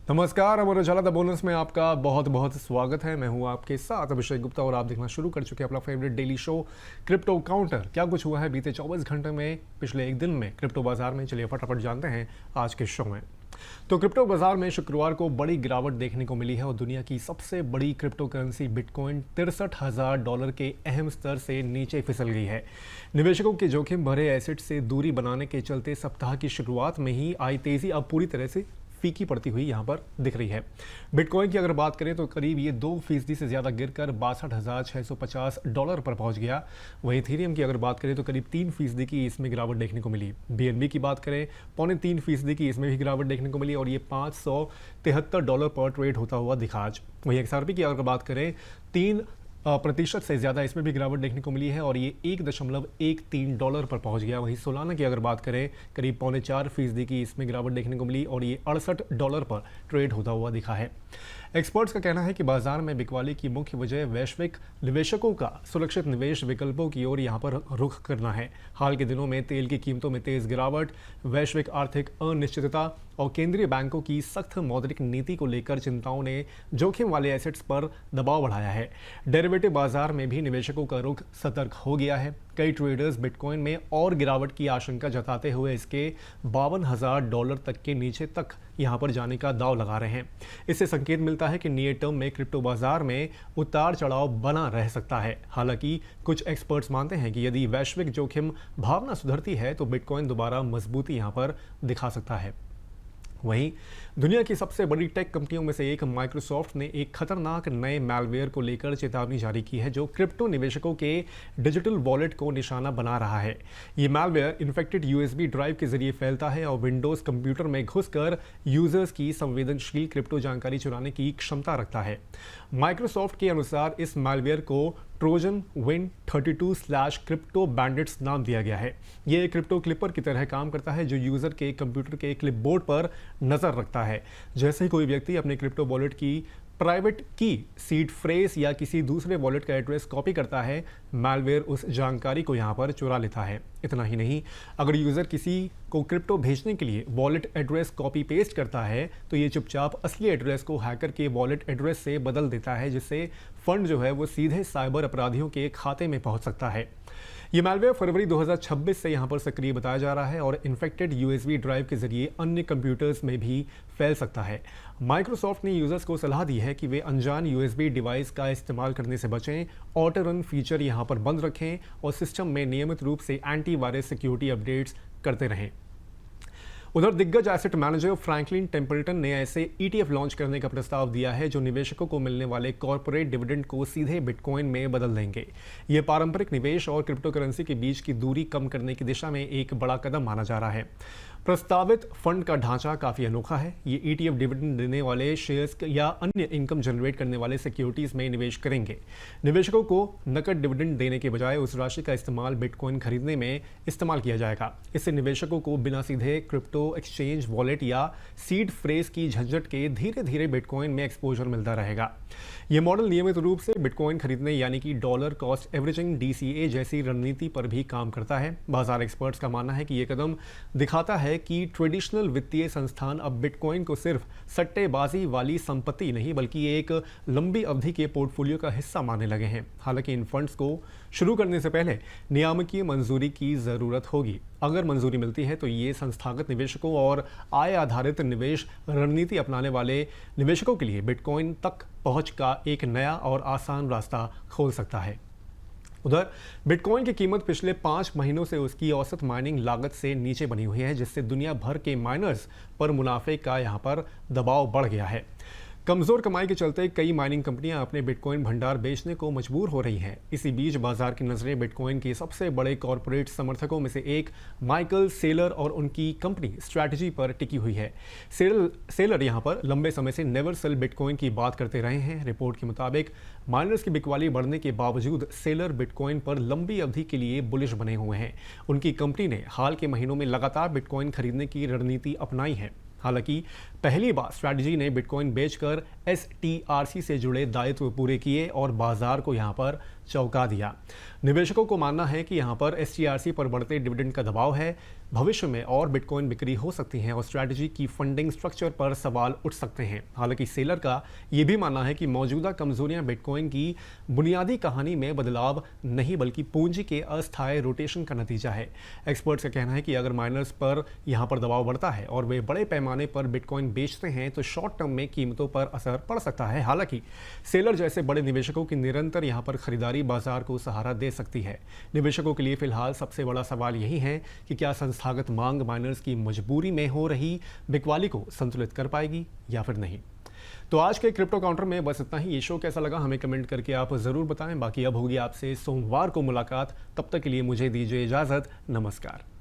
नमस्कार, Amar Ujala the bonus में आपका बहुत बहुत स्वागत है। मैं हूं आपके साथ अभिषेक गुप्ता और आप देखना शुरू कर चुके हैं अपना favourite daily show crypto counter. क्या कुछ हुआ है बीते 24 घंटे में, पिछले एक दिन में क्रिप्टो बाजार में, चलिए फटाफट जानते हैं आज के शो में। तो क्रिप्टो बाजार में शुक्रवार को बड़ी गिरावट देखने को मिली है और दुनिया की सबसे बड़ी क्रिप्टो करेंसी बिटकॉइन $63,000 के अहम स्तर से नीचे फिसल गई है। निवेशकों के जोखिम भरे एसेट से दूरी बनाने के चलते सप्ताह की शुरुआत में ही आई तेजी अब पूरी तरह से फीकी पड़ती हुई यहाँ पर दिख रही है। बिटकॉइन की अगर बात करें तो करीब ये 2% से ज़्यादा गिरकर $62,650 पर पहुंच गया। वहीं इथेरियम की अगर बात करें तो करीब 3% की इसमें गिरावट देखने को मिली। बीएनबी की बात करें 2.25% की इसमें भी गिरावट देखने को मिली और ये $573 पर ट्रेड होता हुआ दिखा आज। वहीं एक्सआरपी की अगर बात करें 3% से ज़्यादा इसमें भी गिरावट देखने को मिली है और ये $1.13 पर पहुंच गया। वहीं सोलाना की अगर बात करें करीब 4.25% की इसमें गिरावट देखने को मिली और ये $68 पर ट्रेड होता हुआ दिखा है। एक्सपर्ट्स का कहना है कि बाजार में बिकवाली की मुख्य वजह वैश्विक निवेशकों का सुरक्षित निवेश विकल्पों की ओर यहाँ पर रुख करना है। हाल के दिनों में तेल की कीमतों में तेज गिरावट, वैश्विक आर्थिक अनिश्चितता और केंद्रीय बैंकों की सख्त मौद्रिक नीति को लेकर चिंताओं ने जोखिम वाले एसेट्स पर दबाव बढ़ाया है। डेरिवेटिव बाजार में भी निवेशकों का रुख सतर्क हो गया है। कई ट्रेडर्स बिटकॉइन में और गिरावट की आशंका जताते हुए इसके $52,000 तक के नीचे तक यहाँ पर जाने का दाव लगा रहे हैं। इससे संकेत मिलता है कि नियर टर्म में क्रिप्टो बाजार में उतार चढ़ाव बना रह सकता है। हालांकि कुछ एक्सपर्ट्स मानते हैं कि यदि वैश्विक जोखिम भावना सुधरती है तो बिटकॉइन दोबारा मजबूती यहाँ पर दिखा सकता है। वहीं दुनिया की सबसे बड़ी टेक कंपनियों में से एक माइक्रोसॉफ्ट ने एक खतरनाक नए मैलवेयर को लेकर चेतावनी जारी की है जो क्रिप्टो निवेशकों के डिजिटल वॉलेट को निशाना बना रहा है। ये मैलवेयर इन्फेक्टेड यूएसबी ड्राइव के जरिए फैलता है और विंडोज़ कंप्यूटर में घुसकर यूजर्स की संवेदनशील क्रिप्टो जानकारी चुराने की क्षमता रखता है। माइक्रोसॉफ्ट के अनुसार इस मैलवेयर को ट्रोजन विन 32/क्रिप्टो बैंडिट्स नाम दिया गया है। ये एक क्रिप्टो क्लिपर की तरह काम करता है जो यूजर के कंप्यूटर के क्लिपबोर्ड पर नजर रखता है। जैसे ही कोई व्यक्ति अपने क्रिप्टो वॉलेट की प्राइवेट की, सीड फ्रेज या किसी दूसरे वॉलेट का एड्रेस कॉपी करता है, मैलवेयर उस जानकारी को यहाँ पर चुरा लेता है। इतना ही नहीं, अगर यूज़र किसी को क्रिप्टो भेजने के लिए वॉलेट एड्रेस कॉपी पेस्ट करता है तो ये चुपचाप असली एड्रेस को हैकर के वॉलेट एड्रेस से बदल देता है, जिससे फंड जो है वो सीधे साइबर अपराधियों के खाते में पहुँच सकता है। ये मैलवेयर फरवरी 2026 से यहाँ पर सक्रिय बताया जा रहा है और इन्फेक्टेड यूएसबी ड्राइव के जरिए अन्य कंप्यूटर्स में भी फैल सकता है। माइक्रोसॉफ्ट ने यूजर्स को सलाह दी है कि वे अनजान यूएसबी डिवाइस का इस्तेमाल करने से बचें, ऑटो रन फीचर यहाँ पर बंद रखें और सिस्टम में नियमित रूप से एंटीवायरस सिक्योरिटी अपडेट्स करते रहें। उधर दिग्गज एसेट मैनेजर फ्रैंकलिन टेम्पल्टन ने ऐसे ETF लॉन्च करने का प्रस्ताव दिया है जो निवेशकों को मिलने वाले कॉर्पोरेट डिविडेंड को सीधे बिटकॉइन में बदल देंगे। ये पारंपरिक निवेश और क्रिप्टो करेंसी के बीच की दूरी कम करने की दिशा में एक बड़ा कदम माना जा रहा है। प्रस्तावित फंड का ढांचा काफ़ी अनोखा है। ये ETF डिविडेंड देने वाले शेयर्स या अन्य इनकम जनरेट करने वाले सिक्योरिटीज़ में निवेश करेंगे। निवेशकों को नकद डिविडेंड देने के बजाय उस राशि का इस्तेमाल बिटकॉइन खरीदने में इस्तेमाल किया जाएगा। इससे निवेशकों को बिना सीधे क्रिप्टो एक्सचेंज वॉलेट या सीड फ्रेज की झंझट के धीरे धीरे बिटकॉइन में एक्सपोजर मिलता रहेगा। ये मॉडल नियमित रूप से बिटकॉइन खरीदने यानी कि डॉलर कॉस्ट एवरेजिंग DCA जैसी रणनीति पर भी काम करता है। बाजार एक्सपर्ट्स का मानना है कि ये कदम दिखाता है कि ट्रेडिशनल वित्तीय संस्थान अब बिटकॉइन को सिर्फ सट्टेबाजी वाली संपत्ति नहीं बल्कि एक लंबी अवधि के पोर्टफोलियो का हिस्सा मानने लगे हैं। हालांकि इन फंड्स को शुरू करने से पहले नियामकीय मंजूरी की ज़रूरत होगी। अगर मंजूरी मिलती है तो ये संस्थागत निवेशकों और आय आधारित निवेश रणनीति अपनाने वाले निवेशकों के लिए बिटकॉइन तक पहुंच का एक नया और आसान रास्ता खोल सकता है। उधर बिटकॉइन की कीमत पिछले 5 महीनों से उसकी औसत माइनिंग लागत से नीचे बनी हुई है, जिससे दुनिया भर के माइनर्स पर मुनाफे का यहाँ पर दबाव बढ़ गया है। कमजोर कमाई के चलते कई माइनिंग कंपनियां अपने बिटकॉइन भंडार बेचने को मजबूर हो रही हैं। इसी बीच बाजार की नजरें बिटकॉइन के सबसे बड़े कॉरपोरेट समर्थकों में से एक माइकल सेलर और उनकी कंपनी स्ट्रैटेजी पर टिकी हुई है। सेलर यहां पर लंबे समय से नेवर सेल बिटकॉइन की बात करते रहे हैं। रिपोर्ट के मुताबिक माइनर्स की बिकवाली बढ़ने के बावजूद सेलर बिटकॉइन पर लंबी अवधि के लिए बुलिश बने हुए हैं। उनकी कंपनी ने हाल के महीनों में लगातार बिटकॉइन खरीदने की रणनीति अपनाई है। हालांकि पहली बार स्ट्रैटेजी ने बिटकॉइन बेचकर STRC से जुड़े दायित्व पूरे किए और बाजार को यहां पर चौंका दिया। निवेशकों को मानना है कि यहां पर STRC पर बढ़ते डिविडेंड का दबाव है, भविष्य में और बिटकॉइन बिक्री हो सकती है और स्ट्रैटेजी की फंडिंग स्ट्रक्चर पर सवाल उठ सकते हैं। हालांकि सेलर का यह भी मानना है कि मौजूदा कमजोरियां बिटकॉइन की बुनियादी कहानी में बदलाव नहीं बल्कि पूंजी के अस्थायी रोटेशन का नतीजा है। एक्सपर्ट्स का कहना है कि अगर माइनर्स पर यहां पर दबाव बढ़ता है और वे बड़े पैमाने पर बिटकॉइन बेचते हैं तो शॉर्ट टर्म में कीमतों पर असर पड़ सकता है। हालांकि सेलर जैसे बड़े निवेशकों की निरंतर यहां पर खरीदारी बाजार को सहारा दे सकती है। निवेशकों के लिए फिलहाल सबसे बड़ा सवाल यही है कि क्या संस्थागत मांग माइनर्स की मजबूरी में हो रही बिकवाली को संतुलित कर पाएगी या फिर नहीं। तो आज के क्रिप्टो काउंटर में बस इतना ही। ये शो कैसा लगा हमें कमेंट करके आप जरूर बताएं। बाकी अब होगी आपसे सोमवार को मुलाकात, तब तक के लिए मुझे दीजिए इजाजत। नमस्कार।